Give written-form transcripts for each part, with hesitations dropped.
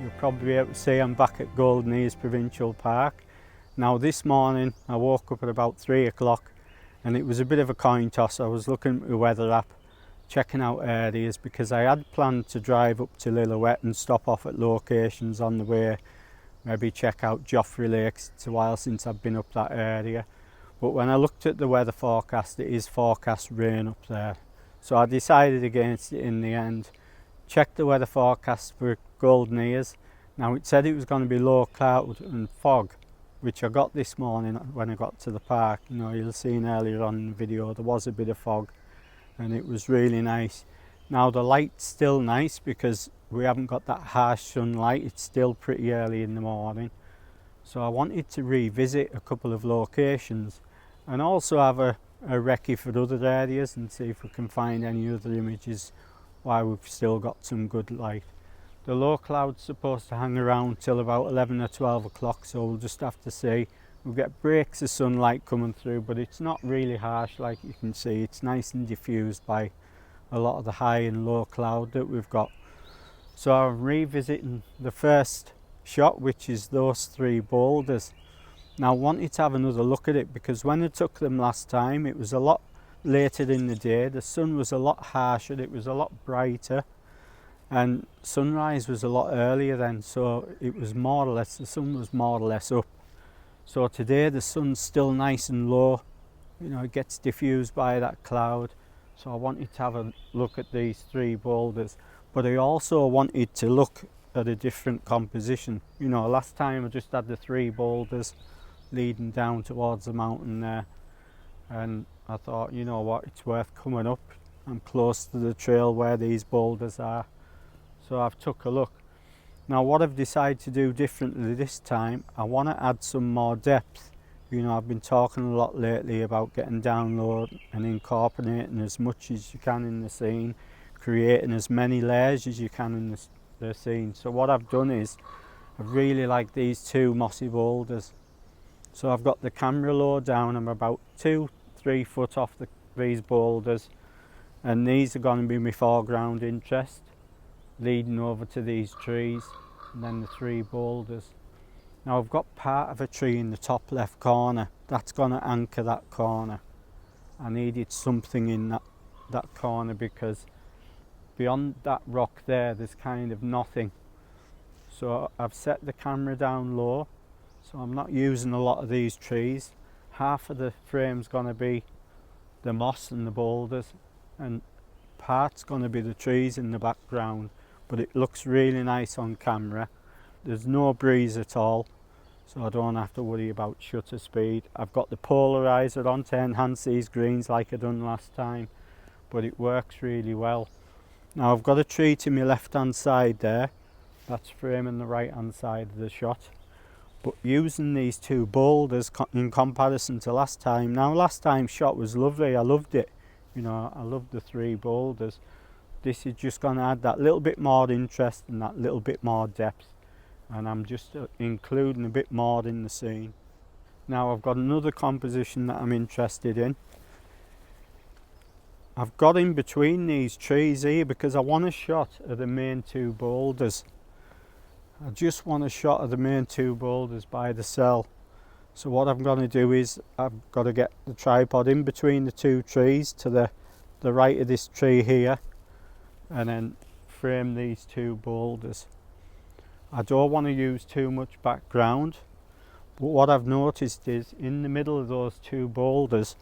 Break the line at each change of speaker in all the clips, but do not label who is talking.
You'll probably be able to see I'm back at Golden Ears Provincial Park. Now this morning I woke up at about 3 o'clock and it was a bit of a coin toss. I was looking at the weather app, checking out areas because I had planned to drive up to Lillooet and stop off at locations on the way, maybe check out Joffrey Lakes. It's a while since I've been up that area. But when I looked at the weather forecast, it is forecast rain up there. So I decided against it in the end. Checked the weather forecast for Golden Ears. Now it said it was going to be low cloud and fog, which I got this morning when I got to the park. You know, you'll see earlier on in the video there was a bit of fog and it was really nice. Now the light's still nice because we haven't got that harsh sunlight. It's still pretty early in the morning. So I wanted to revisit a couple of locations and also have a recce for other areas and see if we can find any other images while we've still got some good light. The low cloud's supposed to hang around till about 11 or 12 o'clock, so we'll just have to see. We'll get breaks of sunlight coming through, but it's not really harsh like you can see. It's nice and diffused by a lot of the high and low cloud that we've got. So I'm revisiting the first shot, which is those three boulders. Now I wanted to have another look at it because when I took them last time it was a lot later in the day. The sun was a lot harsher, it was a lot brighter, and sunrise was a lot earlier then, so it was more or less, the sun was more or less up. So today the sun's still nice and low, you know, it gets diffused by that cloud. So I wanted to have a look at these three boulders, but I also wanted to look at a different composition. You know, last time I just had the three boulders leading down towards the mountain there, and I thought, you know what, it's worth coming up. I'm close to the trail where these boulders are, so I've took a look. Now what I've decided to do differently this time, I want to add some more depth. You know, I've been talking a lot lately about getting down low and incorporating as much as you can in the scene, creating as many layers as you can in the scene. So what I've done is, I really like these two mossy boulders. So I've got the camera low down, I'm about 2-3 foot off these boulders, and these are going to be my foreground interest, leading over to these trees, and then the three boulders. Now I've got part of a tree in the top left corner, that's going to anchor that corner. I needed something in that corner because beyond that rock there's kind of nothing. So I've set the camera down low, so I'm not using a lot of these trees. Half of the frame's going to be the moss and the boulders, and part's going to be the trees in the background, but it looks really nice on camera. There's no breeze at all, so I don't have to worry about shutter speed. I've got the polarizer on to enhance these greens like I done last time, but it works really well. Now I've got a tree to my left hand side there, that's framing the right hand side of the shot. But using these two boulders in comparison to last time, now last time's shot was lovely, I loved it, you know, I loved the three boulders. This is just going to add that little bit more interest and that little bit more depth, and I'm just including a bit more in the scene. Now I've got another composition that I'm interested in. I've got in between these trees here because I want a shot of the main two boulders. I just want a shot of the main two boulders by the cell. So what I'm going to do is I've got to get the tripod in between the two trees to the right of this tree here, and then frame these two boulders. I don't want to use too much background, but what I've noticed is in the middle of those two boulders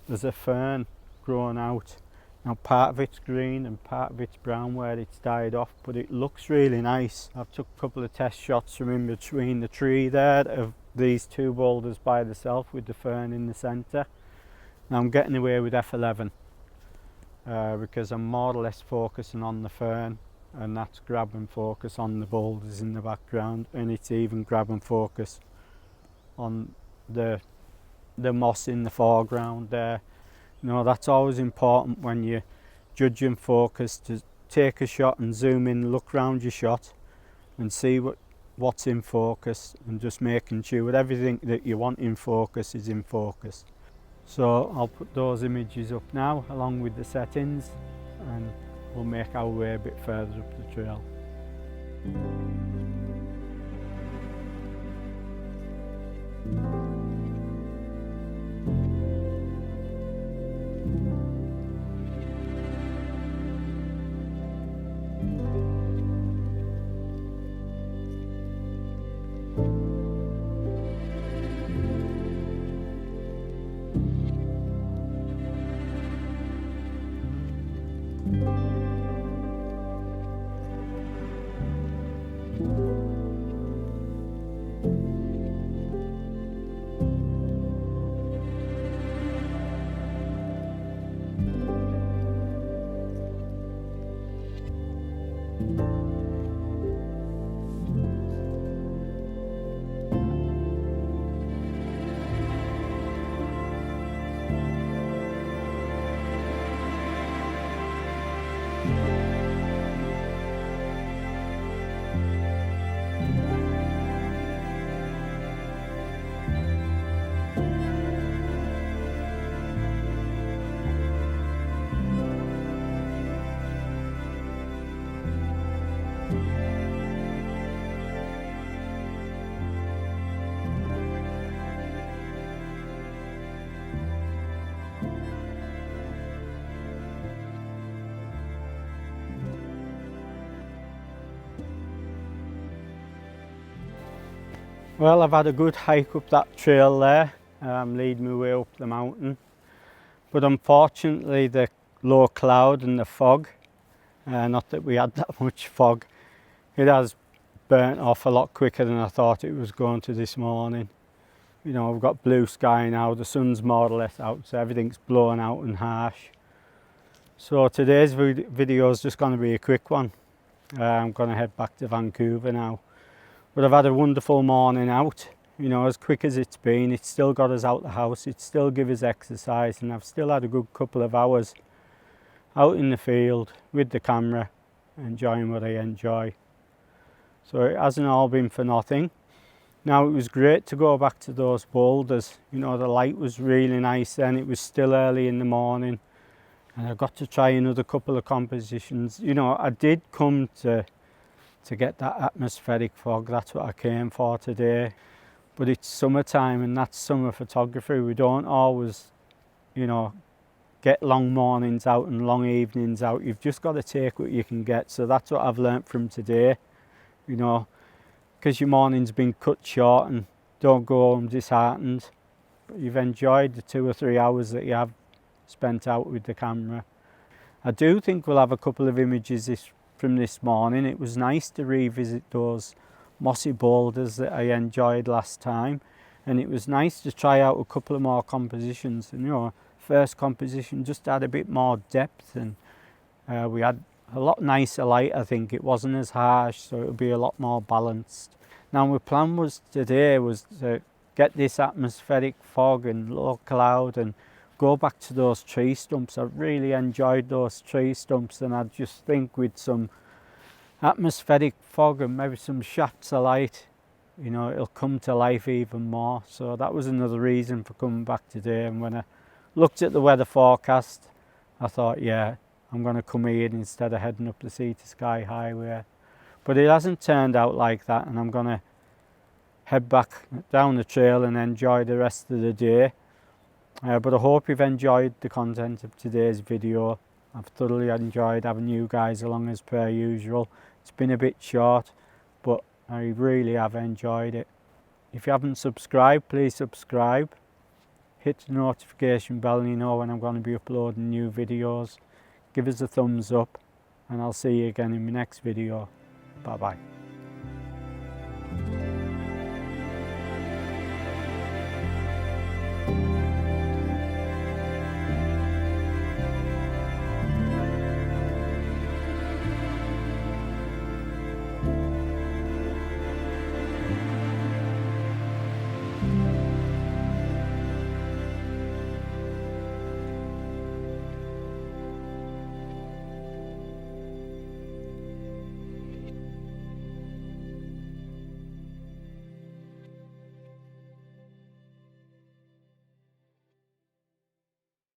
there's a fern growing out. Now part of it's green and part of it's brown where it's died off, but it looks really nice. I've took a couple of test shots from in between the tree there of these two boulders by themselves with the fern in the centre. Now I'm getting away with f11 because I'm more or less focusing on the fern, and that's grab and focus on the boulders in the background, and it's even grab and focus on the moss in the foreground there. You know, that's always important when you're judging focus, to take a shot and zoom in, look round your shot and see what's in focus, and just making sure that everything that you want in focus is in focus. So I'll put those images up now along with the settings, and we'll make our way a bit further up the trail. Well, I've had a good hike up that trail there, leading my way up the mountain, but unfortunately the low cloud and the fog, not that we had that much fog, it has burnt off a lot quicker than I thought it was going to this morning. You know, we've got blue sky now, the sun's more or less out, so everything's blown out and harsh. So today's video is just going to be a quick one. I'm going to head back to Vancouver now. But I've had a wonderful morning out. You know, as quick as it's been, it's still got us out the house, it still gives us exercise, and I've still had a good couple of hours out in the field with the camera, enjoying what I enjoy. So it hasn't all been for nothing. Now, it was great to go back to those boulders. You know, the light was really nice then, it was still early in the morning, and I got to try another couple of compositions. You know, I did come to get that atmospheric fog, that's what I came for today. But it's summertime and that's summer photography. We don't always, you know, get long mornings out and long evenings out. You've just got to take what you can get. So that's what I've learnt from today, you know, because your morning's been cut short, and don't go home disheartened. But you've enjoyed the 2 or 3 hours that you have spent out with the camera. I do think we'll have a couple of images from this morning. It was nice to revisit those mossy boulders that I enjoyed last time, and it was nice to try out a couple of more compositions. And you know, first composition just had a bit more depth, and we had a lot nicer light. I think it wasn't as harsh, so it'll be a lot more balanced. Now my plan was today was to get this atmospheric fog and low cloud and go back to those tree stumps. I really enjoyed those tree stumps, and I just think with some atmospheric fog and maybe some shafts of light, you know, it'll come to life even more. So that was another reason for coming back today. And when I looked at the weather forecast, I thought, yeah, I'm going to come here instead of heading up the Sea to Sky Highway. But it hasn't turned out like that, and I'm going to head back down the trail and enjoy the rest of the day. But I hope you've enjoyed the content of today's video. I've thoroughly enjoyed having you guys along as per usual. It's been a bit short, but I really have enjoyed it. If you haven't subscribed, please subscribe. Hit the notification bell and you know when I'm going to be uploading new videos. Give us a thumbs up, and I'll see you again in my next video. Bye bye.